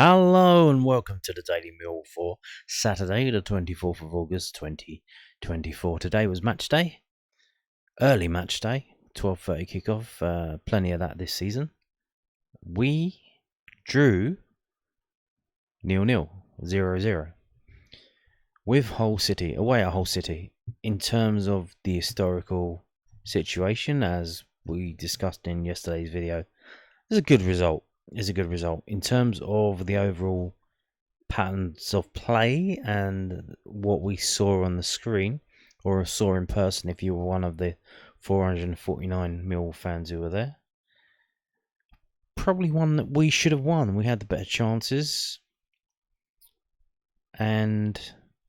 Hello and welcome to the Daily Millwall for Saturday, the 24th of August 2024. Today was match day, early match day, 12:30 kickoff, plenty of that this season. We drew 0-0, 0-0 with Hull City, away at Hull City. In terms of the historical situation, as we discussed in yesterday's video, it's a good result. In terms of the overall patterns of play and what we saw on the screen, or saw in person if you were one of the 449 Millwall fans who were there. Probably one that we should have won. We had the better chances, and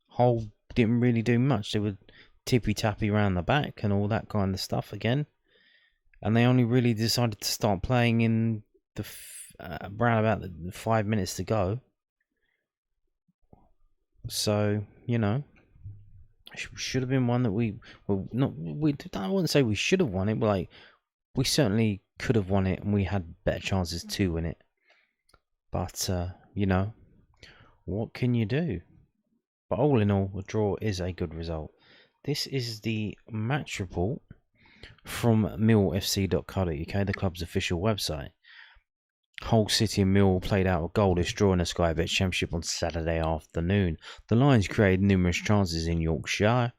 Hull didn't really do much. They were tippy-tappy around the back and all that kind of stuff again. And they only really decided to start playing in the around about the 5 minutes to go. So, should have been one that I wouldn't say we should have won it, but we certainly could have won it, and we had better chances to win it. But what can you do? But all in all, a draw is a good result. This is the match report from millfc.co.uk, the club's official website. Hull City and Millwall played out a goalless draw in the Sky Bet Championship on Saturday afternoon. The Lions created numerous chances in Yorkshire,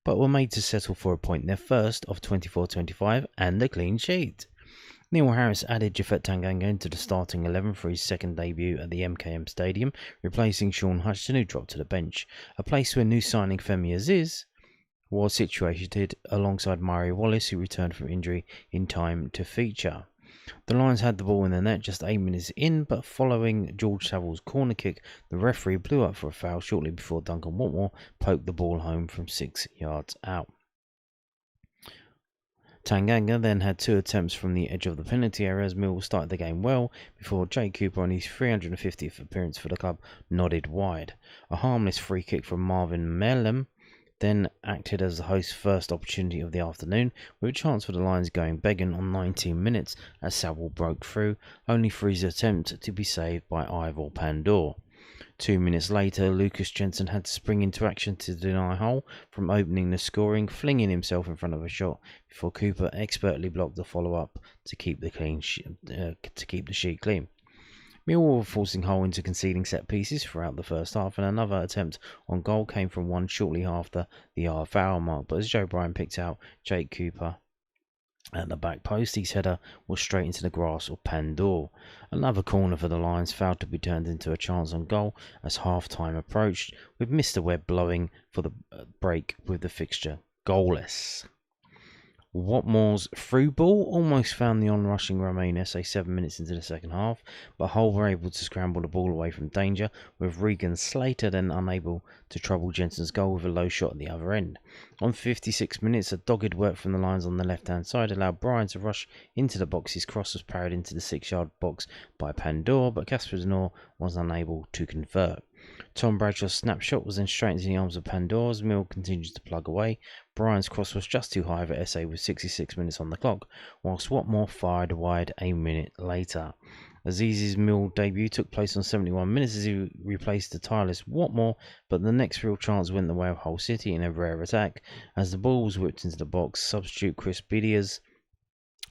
but were made to settle for a point, their first of 24-25, and a clean sheet. Neil Harris added Japhet Tanganga into the starting 11 for his second debut at the MKM Stadium, replacing Sean Hutchinson, who dropped to the bench, a place where new signing Femi Aziz was situated alongside Murray Wallace, who returned from injury in time to feature. The Lions had the ball in the net just 8 minutes in, but following George Saville's corner kick, the referee blew up for a foul shortly before Duncan Watmore poked the ball home from 6 yards out. Tanganga then had 2 attempts from the edge of the penalty area as Millwall started the game well before Jake Cooper, on his 350th appearance for the club, nodded wide. A harmless free kick from Marvin Mellem then acted as the host's first opportunity of the afternoon, with a chance for the Lions going begging on 19 minutes as Saville broke through, only for his attempt to be saved by Ivor Pandor. 2 minutes later, Lucas Jensen had to spring into action to deny Hull from opening the scoring, flinging himself in front of a shot before Cooper expertly blocked the follow-up to keep the sheet clean. Millwall were forcing Hull into conceding set pieces throughout the first half, and another attempt on goal came from one shortly after the hour mark, but as Joe Bryan picked out Jake Cooper at the back post, his header was straight into the grass of Pandor. Another corner for the Lions failed to be turned into a chance on goal as half-time approached, with Mr. Webb blowing for the break with the fixture goalless. Watmore's through ball almost found the on-rushing Romain SA 7 minutes into the second half, but Hull were able to scramble the ball away from danger, with Regan Slater then unable to trouble Jensen's goal with a low shot at the other end. On 56 minutes, a dogged work from the Lions on the left-hand side allowed Bryan to rush into the box. His cross was parried into the 6-yard box by Pandor, but Casper Zanor was unable to convert. Tom Bradshaw's snapshot was then straight into the arms of Pandor as Mill continues to plug away. Bryan's cross was just too high for SA with 66 minutes on the clock, whilst Watmore fired wide a minute later. Aziz's Mill debut took place on 71 minutes as he replaced the tireless Watmore, but the next real chance went the way of Hull City in a rare attack. As the ball was whipped into the box, substitute Chris Bidia's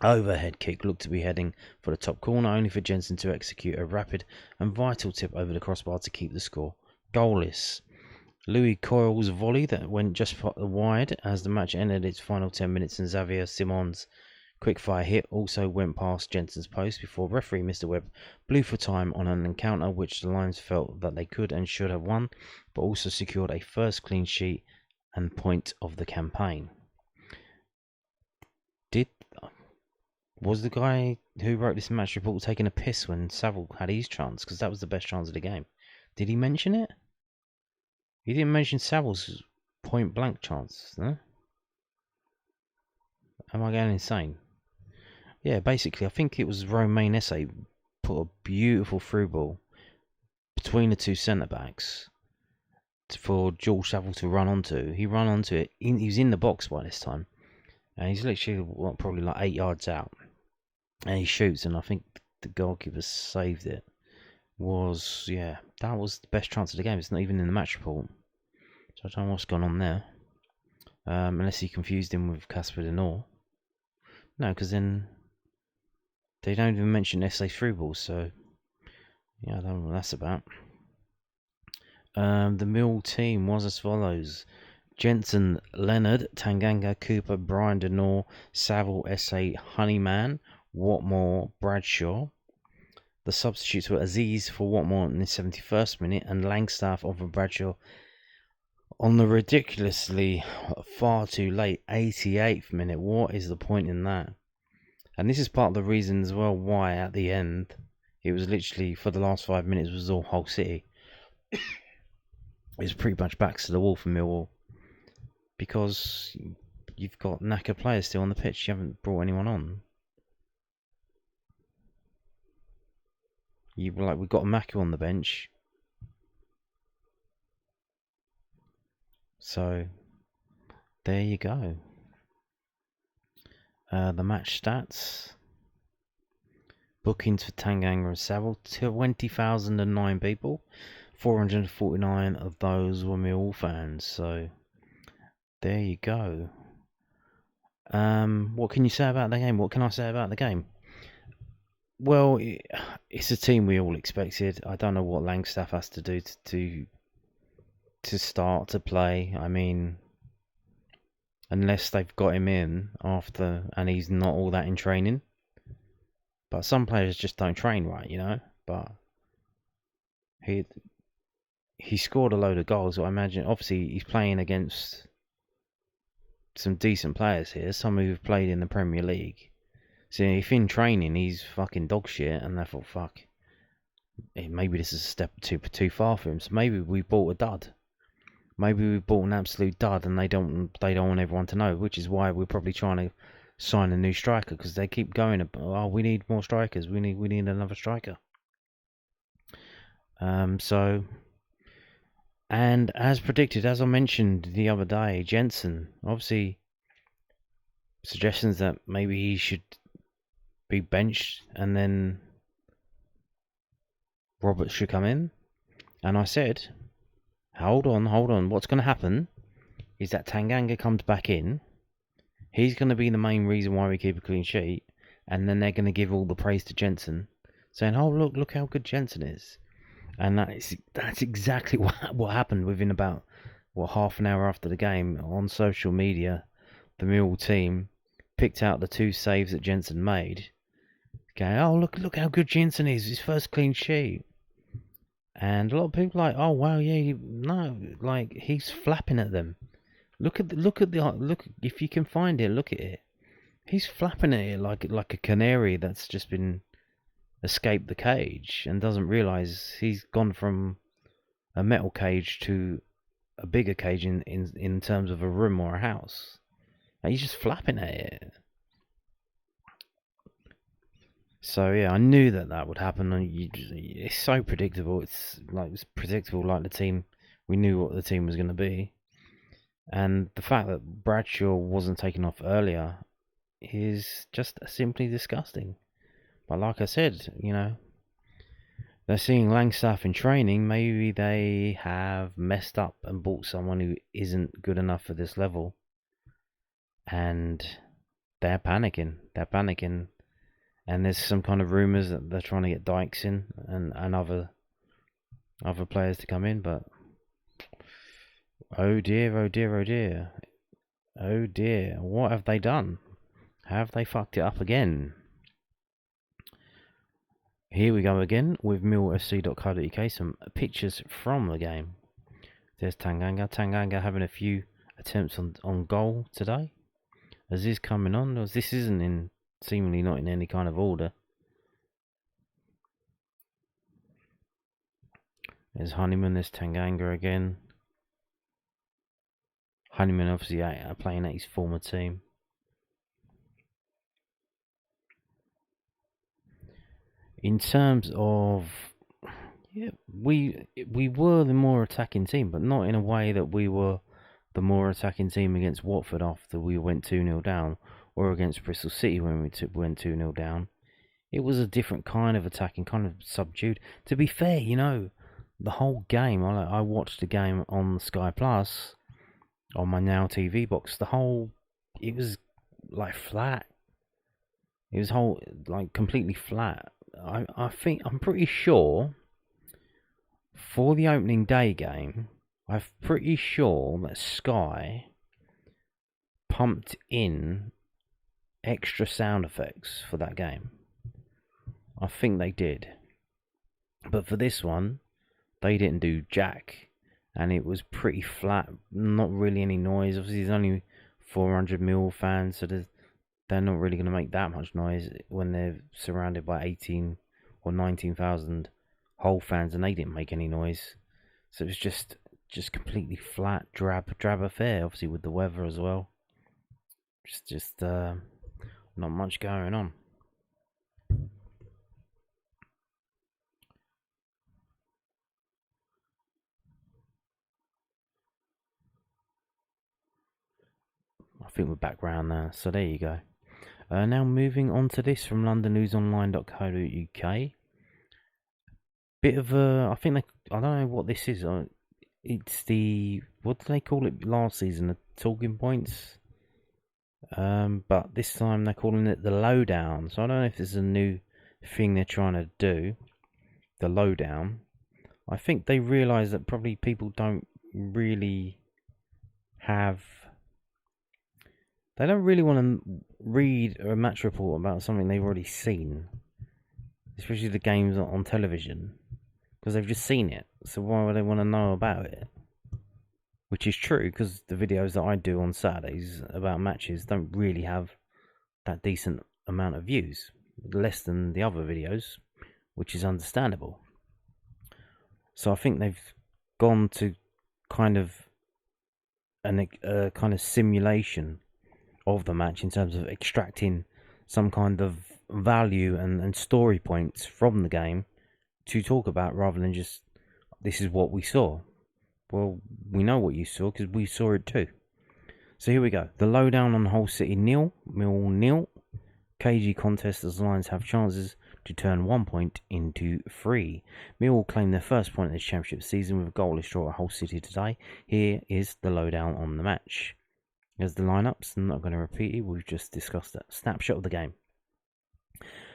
overhead kick looked to be heading for the top corner, only for Jensen to execute a rapid and vital tip over the crossbar to keep the score goalless. Louis Coyle's volley that went just wide as the match ended its final 10 minutes, and Xavier Simon's quickfire hit also went past Jensen's post before referee Mr. Webb blew for time on an encounter which the Lions felt that they could and should have won, but also secured a first clean sheet and point of the campaign. Was the guy who wrote this match report taking a piss when Saville had his chance? Because that was the best chance of the game. Did he mention it? He didn't mention Saville's point blank chance, no? Am I going insane? Yeah, basically, I think it was Romain SA put a beautiful through ball between the two centre backs for George Saville to run onto. He ran onto it. He was in the box by this time, and he's literally probably like 8 yards out, and he shoots, and I think the goalkeeper saved it. was, that was the best chance of the game. It's not even in the match report. So I don't know what's gone on there. Unless he confused him with Casper de Nor. No, because then they don't even mention SA through balls, so yeah, I don't know what that's about. The Mill team was as follows: Jensen, Leonard, Tanganga, Cooper, Brian de Nor, Saville, SA, Honeyman, Watmore, Bradshaw. The substitutes were Aziz for Watmore in the 71st minute and Langstaff over Bradshaw on the ridiculously far too late 88th minute. What is the point in that? And this is part of the reason as well why at the end it was literally, for the last 5 minutes, was all Hull City. It was pretty much backs to the wall for Millwall, because you've got knackered players still on the pitch. You haven't brought anyone on. We've got Maku on the bench. So there you go. The match stats. Bookings for Tanganga and Saville, 20,009 people. 449 of those were Millwall fans. So there you go. What can you say about the game? What can I say about the game? Well, it's a team we all expected. I don't know what Langstaff has to do to start to play. I mean, unless they've got him in after and he's not all that in training. But some players just don't train right, you know. But he scored a load of goals. So I imagine, obviously, he's playing against some decent players here, some who've played in the Premier League. So if in training he's fucking dog shit, and I thought, fuck, maybe this is a step too far for him. So maybe we bought a dud. Maybe we bought an absolute dud, and they don't want everyone to know. Which is why we're probably trying to sign a new striker, because they keep going, oh, we need more strikers. We need another striker. So, and as predicted, as I mentioned the other day, Jensen, obviously, suggestions that maybe he should be benched and then Roberts should come in. And I said, hold on. What's going to happen is that Tanganga comes back in. He's going to be the main reason why we keep a clean sheet. And then they're going to give all the praise to Jensen, saying, oh, look how good Jensen is. And that's exactly what happened within about, half an hour after the game. On social media, the Millwall team picked out the 2 saves that Jensen made. Okay, oh, look how good Jensen is. His first clean sheet. And a lot of people are like, oh wow, yeah, he's flapping at them. Look if you can find it, look at it. He's flapping at it like a canary that's just been escaped the cage and doesn't realise he's gone from a metal cage to a bigger cage in terms of a room or a house. He's just flapping at it. So yeah, I knew that would happen. It's so predictable. It's predictable, like the team. We knew what the team was going to be, and the fact that Bradshaw wasn't taken off earlier is just simply disgusting. But like I said, they're seeing Langstaff in training. Maybe they have messed up and bought someone who isn't good enough for this level, and they're panicking. And there's some kind of rumours that they're trying to get Dykes in and other players to come in, but oh dear, what have they done? Have they fucked it up again? Here we go again with millfc.co.uk, some pictures from the game. There's Tanganga having a few attempts on goal today. Aziz coming on, this isn't seemingly not in any kind of order. There's Honeyman, there's Tanganga again. Honeyman obviously playing at his former team. In terms of, we were the more attacking team, but not in a way that we were the more attacking team against Watford after we went 2-0 down, or against Bristol City when we went 2-0 down. it was a different kind of attacking, kind of subdued. To be fair, the whole game, I watched the game on Sky Plus on my Now TV box. It was like flat. It was completely flat. I'm pretty sure for the opening day game, I'm pretty sure that Sky pumped in extra sound effects for that game. I think they did. But for this one, they didn't do jack. And it was pretty flat. Not really any noise. Obviously, there's only 400 Millwall fans, so they're not really going to make that much noise when they're surrounded by 18 or 19,000 Hull fans, and they didn't make any noise. So it was just completely flat, drab affair. Obviously, with the weather as well. Just not much going on. I think we're back round there. So there you go. Now moving on to this from londonnewsonline.co.uk. Bit of I don't know what this is. It's what did they call it last season? The talking points. But this time they're calling it the lowdown. So I don't know if this is a new thing they're trying to do. The lowdown. I think they realise that probably people don't really they don't really want to read a match report about something they've already seen, especially the games on television, because they've just seen it. So why would they want to know about it? Which is true, because the videos that I do on Saturdays about matches don't really have that decent amount of views, less than the other videos, which is understandable. So I think they've gone to kind of a kind of simulation of the match in terms of extracting some kind of value and story points from the game to talk about, rather than just this is what we saw. Well, we know what you saw because we saw it too. So here we go. The lowdown on Hull City 0, Millwall 0. KG contest as the Lions have chances to turn 1 point into 3. Millwall claim their first point in the championship season with a goalless draw at Hull City today. Here is the lowdown on the match. There's the lineups. I'm not going to repeat it. We've just discussed that. Snapshot of the game.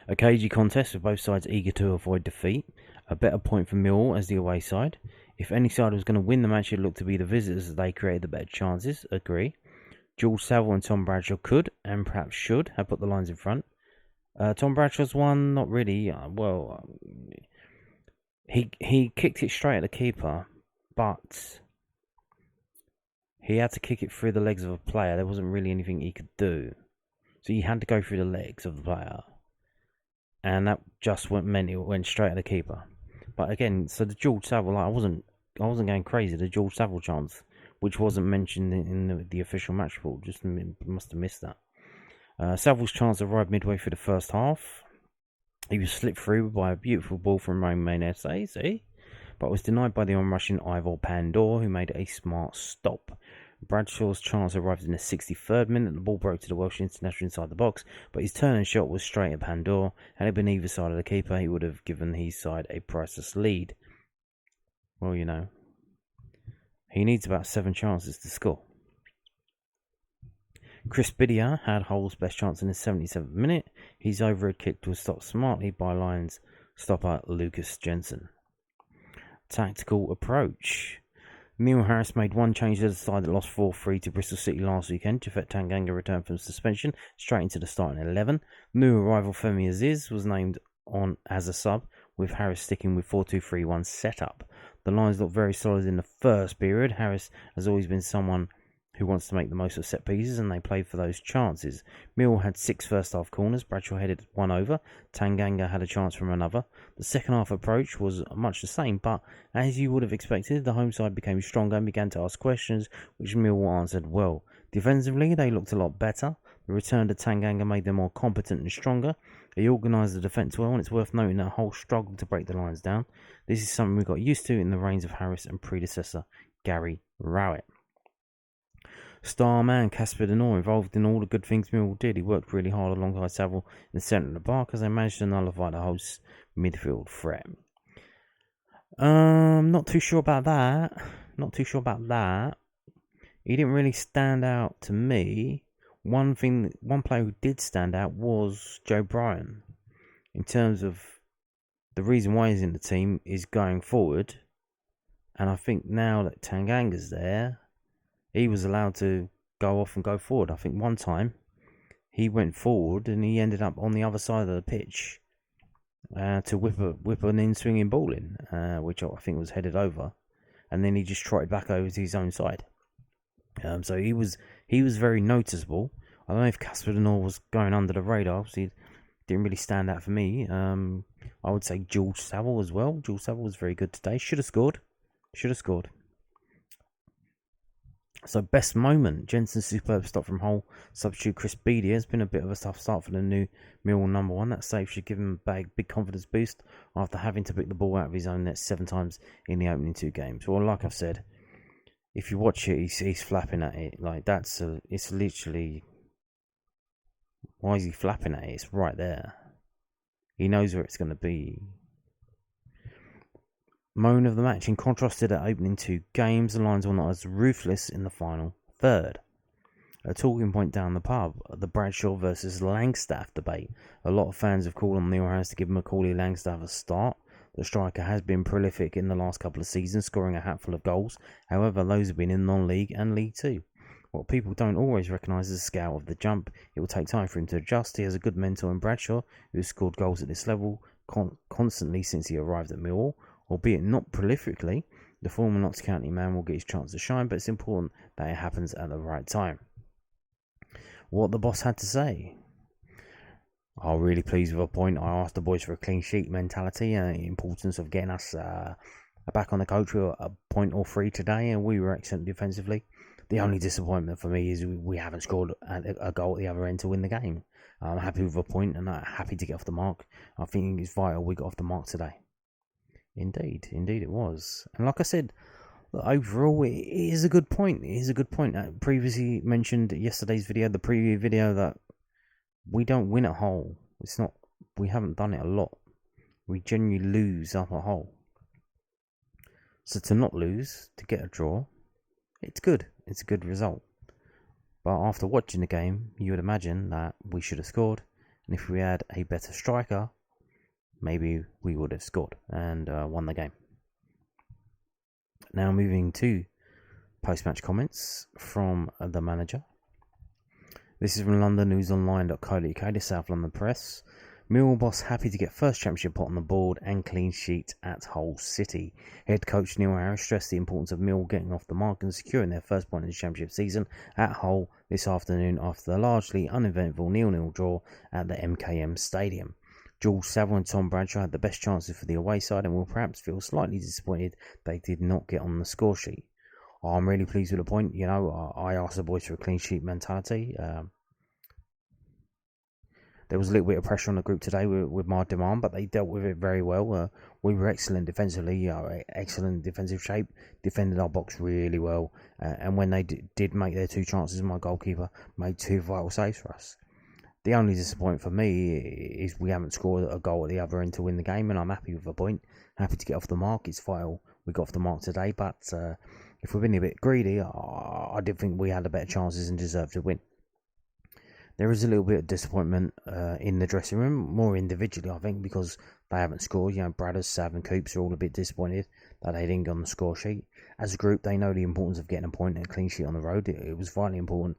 A cagey contest with both sides eager to avoid defeat. A better point for Millwall as the away side. If any side was going to win the match, it looked to be the visitors as they created the better chances. Agree. George Saville and Tom Bradshaw could, and perhaps should, have put the lines in front. Tom Bradshaw's one, not really. He kicked it straight at the keeper, but he had to kick it through the legs of a player. There wasn't really anything he could do. So he had to go through the legs of the player. And that just meant it went straight at the keeper. But again, so the George Saville, I wasn't going crazy. The George Saville chance, which wasn't mentioned in the official match report, just must have missed that. Saville's chance arrived midway through the first half. He was slipped through by a beautiful ball from Romain Esse, but was denied by the onrushing Ivor Pandor, who made a smart stop. Bradshaw's chance arrived in the 63rd minute. The ball broke to the Welsh international inside the box, but his turn and shot was straight at Pandor. Had it been either side of the keeper, he would have given his side a priceless lead. Well, he needs about 7 chances to score. Chris Biddier had Hull's best chance in the 77th minute. His overhead kick was stopped smartly by Lions stopper Lucas Jensen. Tactical approach. Neil Harris made one change to the side that lost 4-3 to Bristol City last weekend. Jafet Tanganga returned from suspension straight into the starting 11. New arrival Femi Aziz was named on as a sub, with Harris sticking with 4-2-3-1 setup. The Lions looked very solid in the first period. Harris has always been someone who wants to make the most of set pieces, and they played for those chances. Millwall had 6 first-half corners. Bradshaw headed one over. Tanganga had a chance from another. The second-half approach was much the same, but as you would have expected, the home side became stronger and began to ask questions, which Millwall answered well. Defensively, they looked a lot better. The return to Tanganga made them more competent and stronger. He organised the defence well, and it's worth noting that Hull struggled to break the Lions down. This is something we got used to in the reigns of Harris and predecessor Gary Rowett. Star man Casper Denor involved in all the good things Millwall did. He worked really hard alongside Saville in the centre of the park as they managed to nullify the host midfield threat. Not too sure about that. He didn't really stand out to me. One player who did stand out was Joe Bryan. In terms of the reason why he's in the team is going forward. And I think now that Tanganga's there, he was allowed to go off and go forward. I think one time he went forward and he ended up on the other side of the pitch to whip an in-swinging ball in, which I think was headed over. And then he just trotted back over to his own side. So he was very noticeable. I don't know if Casper Denor was going under the radar, so he didn't really stand out for me. I would say George Saville as well. George Saville was very good today. Should have scored. So best moment, Jensen's superb stop from Hull. Substitute Chris Beattie has been a bit of a tough start for the new Millwall number one. That save should give him a big confidence boost after having to pick the ball out of his own net 7 times in the opening 2 games. Well, like I've said, if you watch it, he's flapping at it. Like it's literally. Why is he flapping at it? It's right there. He knows where it's going to be. Moment of the match. In contrast to the opening 2 games, the Lions were not as ruthless in the final third. A talking point down the pub, the Bradshaw versus Langstaff debate. A lot of fans have called on Neil Harris to give Macaulay Langstaff a start. The striker has been prolific in the last couple of seasons, scoring a hatful of goals. However, those have been in non-league and League 2. What people don't always recognise is the scale of the jump. It will take time for him to adjust. He has a good mentor in Bradshaw, who has scored goals at this level constantly since he arrived at Millwall. Albeit not prolifically, the former Notts County man will get his chance to shine, but it's important that it happens at the right time. What the boss had to say. I'm really pleased with a point. I asked the boys for a clean sheet mentality and the importance of getting us back on the coach with a point or 3 today, and we were excellent defensively. The only disappointment for me is we haven't scored a goal at the other end to win the game. I'm happy with a point and I'm happy to get off the mark. I think it's vital we got off the mark today. Indeed it was. And like I said, overall, it is a good point. I previously mentioned yesterday's video, the preview video, that we don't win at Hull. We haven't done it a lot. We genuinely lose up at Hull. So to not lose, to get a draw, it's good. It's a good result. But after watching the game, you would imagine that we should have scored. And if we had a better striker, maybe we would have scored and won the game. Now moving to post-match comments from the manager. This is from londonnewsonline.co.uk, the South London Press. Millwall boss happy to get first championship pot on the board and clean sheet at Hull City. Head coach Neil Harris stressed the importance of Millwall getting off the mark and securing their first point in the championship season at Hull this afternoon after the largely uneventful 0-0 draw at the MKM Stadium. George Saville and Tom Bradshaw had the best chances for the away side and will perhaps feel slightly disappointed they did not get on the score sheet. I'm really pleased with the point. I asked the boys for a clean sheet mentality. There was a little bit of pressure on the group today with my demand, but they dealt with it very well. We were excellent defensively, excellent defensive shape, defended our box really well. And when they did make their 2 chances, my goalkeeper made 2 vital saves for us. The only disappointment for me is we haven't scored a goal at the other end to win the game, and I'm happy with the point. Happy to get off the mark. It's vital we got off the mark today, but if we're being a bit greedy, I did think we had the better chances and deserved to win. There is a little bit of disappointment in the dressing room, more individually, I think, because they haven't scored. Bradders, Sav and Coops are all a bit disappointed that they didn't get on the score sheet. As a group, they know the importance of getting a point and a clean sheet on the road. It was vitally important.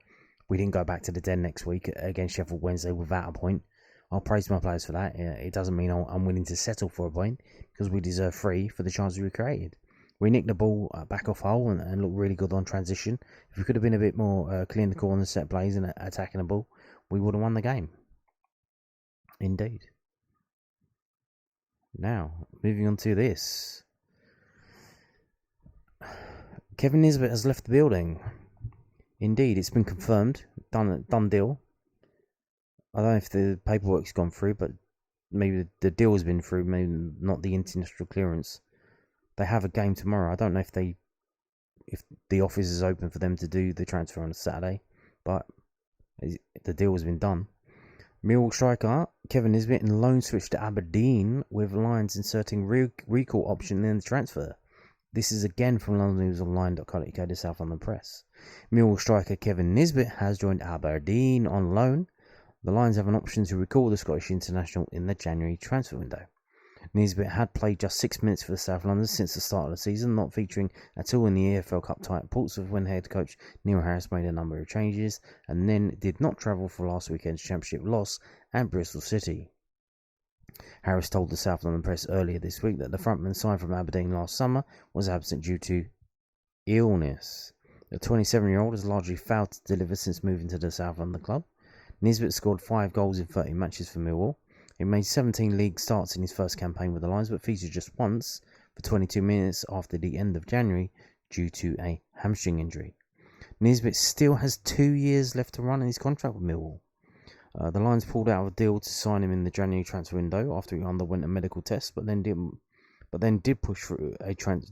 We didn't go back to the den next week against Sheffield Wednesday without a point. I'll praise my players for that. It doesn't mean I'm willing to settle for a point, because we deserve 3 for the chances we created. We nicked the ball back off Hull and looked really good on transition. If we could have been a bit more clinical on the set plays and attacking the ball, we would have won the game. Indeed. Now, moving on to this. Kevin Nisbet has left the building. Indeed, it's been confirmed. Done deal. I don't know if the paperwork's gone through, but maybe the deal has been through, maybe not the international clearance. They have a game tomorrow. I don't know if they if the office is open for them to do the transfer on a Saturday, but the deal has been done. Millwall striker Kevin Nisbet in loan switch to Aberdeen, with Lions inserting recall option in the transfer. This is again from londonnewsonline.co.uk, the South London Press. Millwall striker Kevin Nisbet has joined Aberdeen on loan. The Lions have an option to recall the Scottish international in the January transfer window. Nisbet had played just 6 minutes for the South London since the start of the season, not featuring at all in the EFL Cup tie at Portsmouth when head coach Neil Harris made a number of changes, and then did not travel for last weekend's championship loss at Bristol City. Harris told the South London Press earlier this week that the frontman signed from Aberdeen last summer was absent due to illness. The 27-year-old has largely failed to deliver since moving to the South London club. Nisbet scored 5 goals in 30 matches for Millwall. He made 17 league starts in his first campaign with the Lions, but featured just once for 22 minutes after the end of January due to a hamstring injury. Nisbet still has 2 years left to run in his contract with Millwall. The Lions pulled out of a deal to sign him in the January transfer window after he underwent a medical test, but then did push through a transfer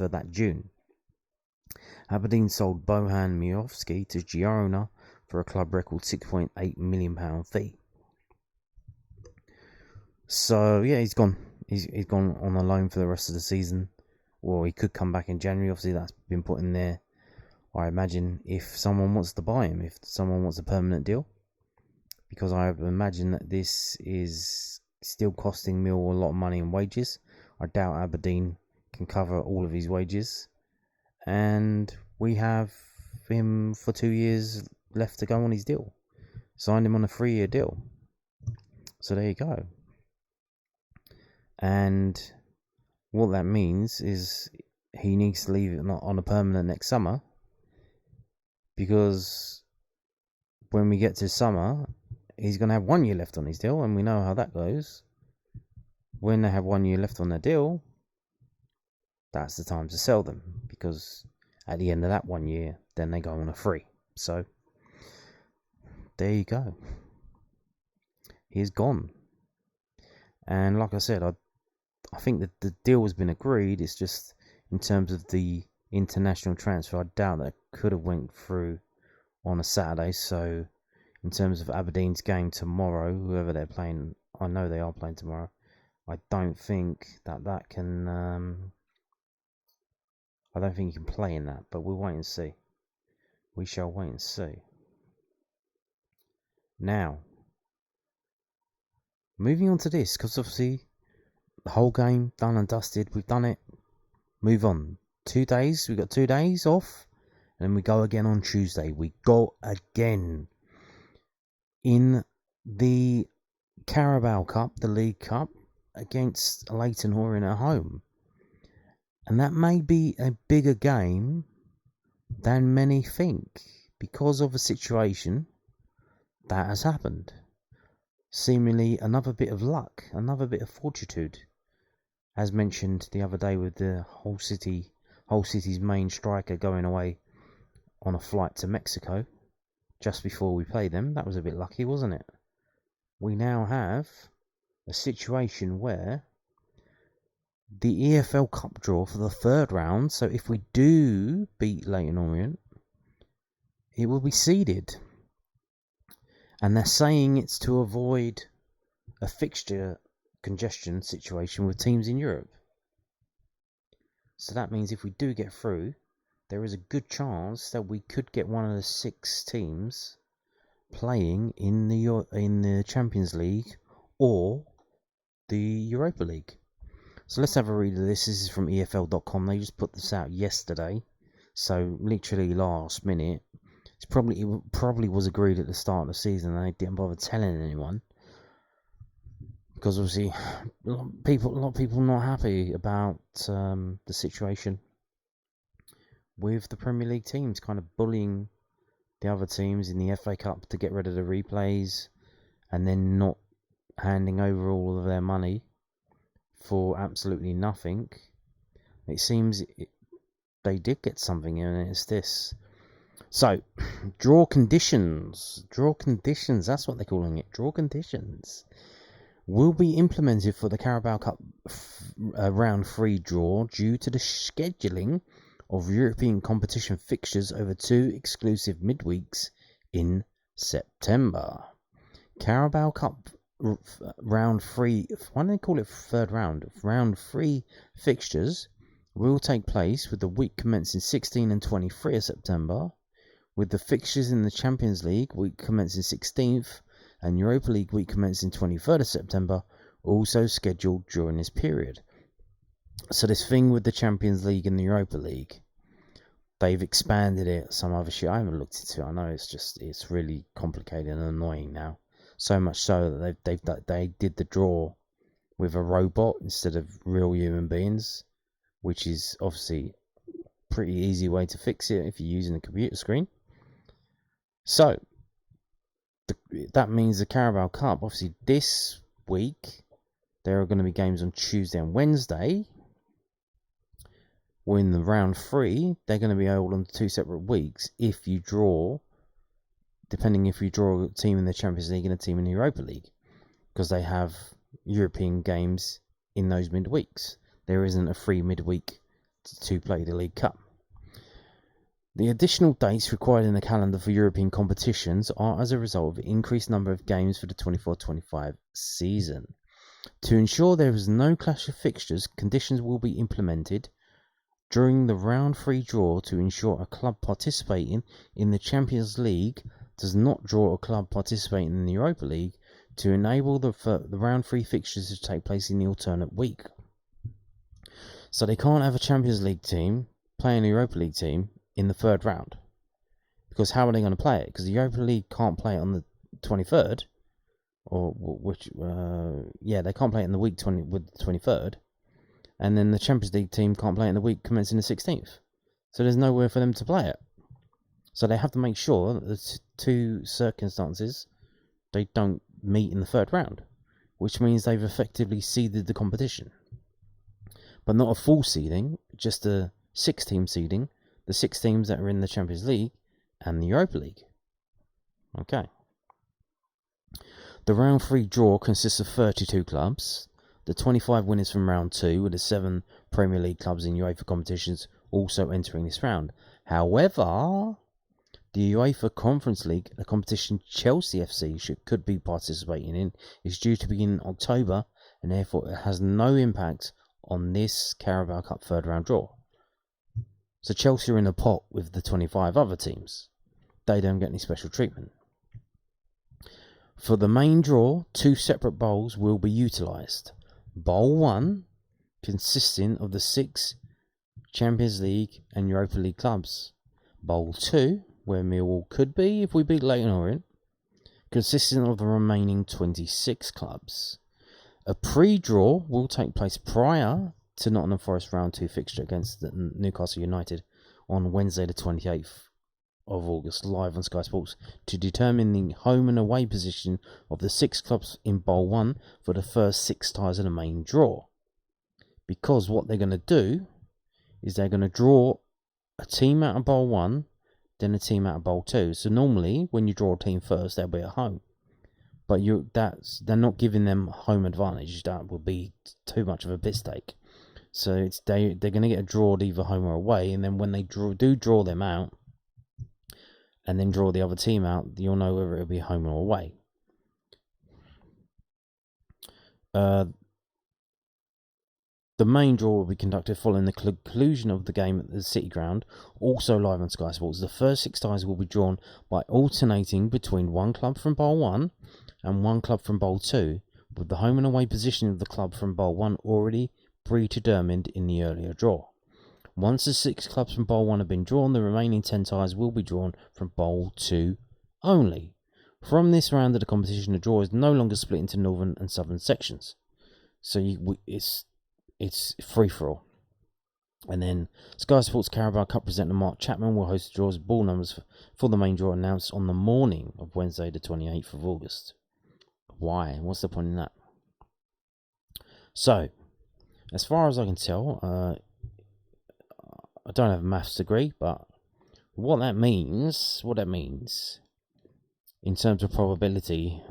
that June. Aberdeen sold Bohan Miovski to Girona for a club record £6.8 million fee. So yeah, he's gone. He's gone on a loan for the rest of the season. Well, he could come back in January. Obviously, that's been put in there, I imagine, if someone wants to buy him, if someone wants a permanent deal. Because I imagine that this is still costing Millwall a lot of money in wages. I doubt Aberdeen can cover all of his wages. And we have him for 2 years left to go on his deal. Signed him on a 3-year deal. So there you go. And what that means is he needs to leave it on a permanent next summer, because when we get to summer, he's going to have 1 year left on his deal, and we know how that goes. When they have 1 year left on their deal, that's the time to sell them, because at the end of that 1 year, then they go on a free. So there you go. He's gone. And like I said, I think that the deal has been agreed. It's just in terms of the international transfer, I doubt that it could have went through on a Saturday. So in terms of Aberdeen's game tomorrow, whoever they're playing, I know they are playing tomorrow, I don't think that can I don't think you can play in that, but we'll wait and see. We shall wait and see. Now, moving on to this, because obviously the whole game done and dusted. We've done it. Move on. 2 days. We've got 2 days off, and then we go again on Tuesday. We go again in the Carabao Cup, the League Cup, against Leyton Orient at home. And that may be a bigger game than many think, because of a situation that has happened. Seemingly another bit of luck, another bit of fortitude, as mentioned the other day with the whole city's main striker going away on a flight to Mexico just before we play them. That was a bit lucky, wasn't it? We now have a situation where the EFL Cup draw for the 3rd round, so if we do beat Leyton Orient, it will be seeded. And they're saying it's to avoid a fixture congestion situation with teams in Europe. So that means if we do get through, there is a good chance that we could get one of the 6 teams playing in the Champions League or the Europa League. So let's have a read of this. This is from EFL.com. They just put this out yesterday, so literally last minute. It probably was agreed at the start of the season, and they didn't bother telling anyone, because obviously a lot of people not happy about the situation with the Premier League teams kind of bullying the other teams in the FA Cup to get rid of the replays, and then not handing over all of their money for absolutely nothing. It seems they did get something, and it's this. So, draw conditions, that's what they're calling it, draw conditions. will be implemented for the Carabao Cup round 3 draw due to the scheduling of European competition fixtures over 2 exclusive midweeks in September. Carabao Cup round 3, why don't they call it third round? Round 3 fixtures will take place with the week commencing 16 and 23 of September, with the fixtures in the Champions League week commencing 16th and Europa League week commencing 23rd of September also scheduled during this period. So this thing with the Champions League and the Europa League, they've expanded it, some other shit I haven't looked into. I know it's really complicated and annoying now. So much so that they did the draw with a robot instead of real human beings, which is obviously a pretty easy way to fix it if you're using a computer screen. So that means the Carabao Cup, obviously this week, there are going to be games on Tuesday and Wednesday. Well, in the round 3, they're going to be all on 2 separate weeks if you draw, depending if you draw a team in the Champions League and a team in the Europa League, because they have European games in those midweeks. There isn't a free midweek to play the League Cup. The additional dates required in the calendar for European competitions are as a result of the increased number of games for the 24-25 season. To ensure there is no clash of fixtures, conditions will be implemented during the round 3 draw to ensure a club participating in the Champions League does not draw a club participating in the Europa League to enable the round 3 fixtures to take place in the alternate week. So they can't have a Champions League team playing a Europa League team in the 3rd round, because how are they going to play it? Because the Europa League can't play it on the 23rd, or they can't play it in the week 20 with the 23rd, and then the Champions League team can't play it in the week commencing the 16th. So there's nowhere for them to play it. So they have to make sure that the 2 circumstances, they don't meet in the 3rd round, which means they've effectively seeded the competition, but not a full seeding, just a 6-team seeding. The 6 teams that are in the Champions League and the Europa League. Okay. The round 3 draw consists of 32 clubs. The 25 winners from round 2, with the 7 Premier League clubs in UEFA competitions also entering this round. However, the UEFA Conference League, a competition Chelsea FC could be participating in, is due to begin in October, and therefore it has no impact on this Carabao Cup 3rd round draw. So Chelsea are in a pot with the 25 other teams. They don't get any special treatment. For the main draw, 2 separate bowls will be utilised. Bowl 1, consisting of the 6 Champions League and Europa League clubs. Bowl 2, where Millwall could be if we beat Leyton Orient, consisting of the remaining 26 clubs. A pre-draw will take place prior to Nottingham Forest round 2 fixture against Newcastle United on Wednesday the 28th of August, live on Sky Sports, to determine the home and away position of the 6 clubs in Bowl 1 for the first 6 ties of the main draw. Because what they're going to do is they're going to draw a team out of Bowl 1, then a team out of Bowl 2. So normally, when you draw a team first, they'll be at home. But they're not giving them home advantage. That would be too much of a piss take. So they're going to get a draw either home or away, and then when they draw them out, and then draw the other team out, you'll know whether it'll be home or away. The main draw will be conducted following the conclusion of the game at the City Ground, also live on Sky Sports. The first 6 ties will be drawn by alternating between 1 club from Bowl 1 and 1 club from Bowl 2, with the home and away position of the club from Bowl 1 already predetermined in the earlier draw. Once the 6 clubs from Bowl 1 have been drawn, the remaining 10 ties will be drawn from Bowl 2 only. From this round of the competition, the draw is no longer split into northern and southern sections. So it's free-for-all. And then Sky Sports Carabao Cup presenter Mark Chapman will host the draws. Ball numbers for the main draw announced on the morning of Wednesday the 28th of August. Why? What's the point in that? So, as far as I can tell, I don't have a maths degree, but what that means in terms of probability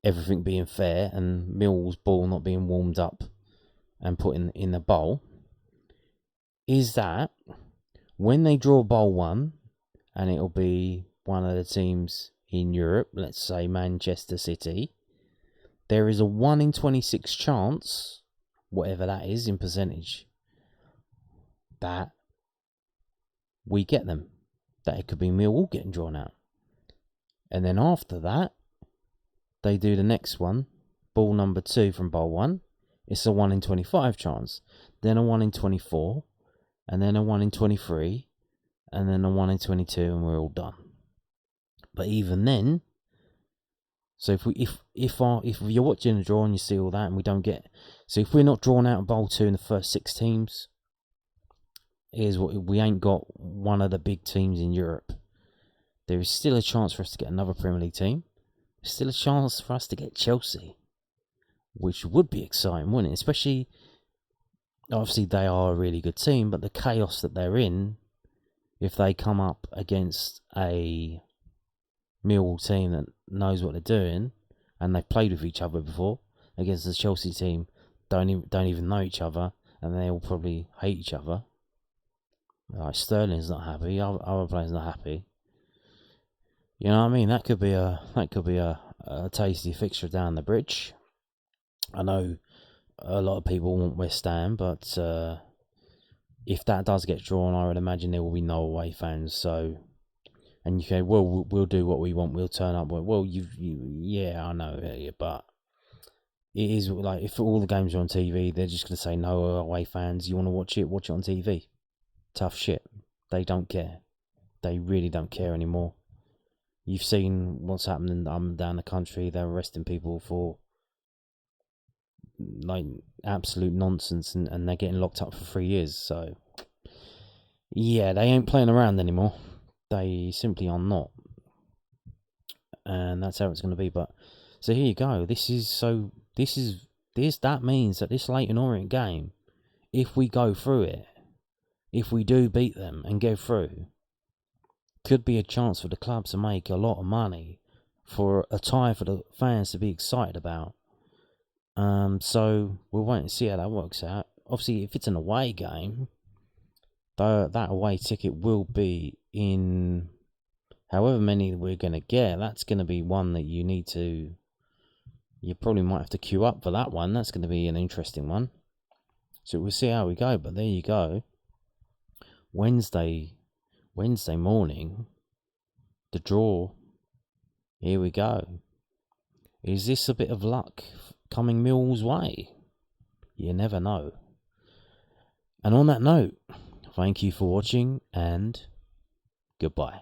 everything being fair and Millwall's ball not being warmed up and put in the bowl, is that when they draw bowl one, and it'll be one of the teams in Europe, let's say Manchester City, there is a 1 in 26 chance, whatever that is in percentage, that we get them. That it could be Millwall getting drawn out. And then after that, they do the next one, ball number 2 from bowl 1. It's a 1 in 25 chance. Then a 1 in 24. And then a 1 in 23. And then a 1 in 22, and we're all done. But even then, so if you're watching the draw and you see all that and we don't get, so if we're not drawn out of bowl 2 in the first 6 teams, here's what we ain't got one of the big teams in Europe. There is still a chance for us to get another Premier League team. There's still a chance for us to get Chelsea, which would be exciting, wouldn't it? Especially, obviously they are a really good team, but the chaos that they're in, if they come up against a Millwall team that knows what they're doing, and they've played with each other before, against the Chelsea team, don't even know each other, and they all probably hate each other. Like Sterling's not happy, other players not happy. You know what I mean? That could be a tasty fixture down the bridge. I know a lot of people want West Ham, but if that does get drawn, I would imagine there will be no away fans. So, and you say, well, we'll do what we want. We'll turn up. Well, yeah, I know, but it is like if all the games are on TV, they're just going to say no away fans. You want to watch it on TV. Tough shit. They don't care. They really don't care anymore. You've seen what's happening down the country. They're arresting people for like absolute nonsense, and they're getting locked up for 3 years. So yeah, they ain't playing around anymore. They simply are not, and that's how it's going to be. But so here you go. That means that this Leyton Orient game, if we go through it, if we do beat them and go through, could be a chance for the club to make a lot of money, for a tie for the fans to be excited about. So we'll wait and see how that works out. Obviously, if it's an away game, that away ticket will be in however many we're going to get. That's going to be one that you probably might have to queue up for that one. That's going to be an interesting one. So we'll see how we go. But there you go. Wednesday morning, the draw. Here we go. Is this a bit of luck coming Millwall's way? You never know. And on that note, thank you for watching and goodbye.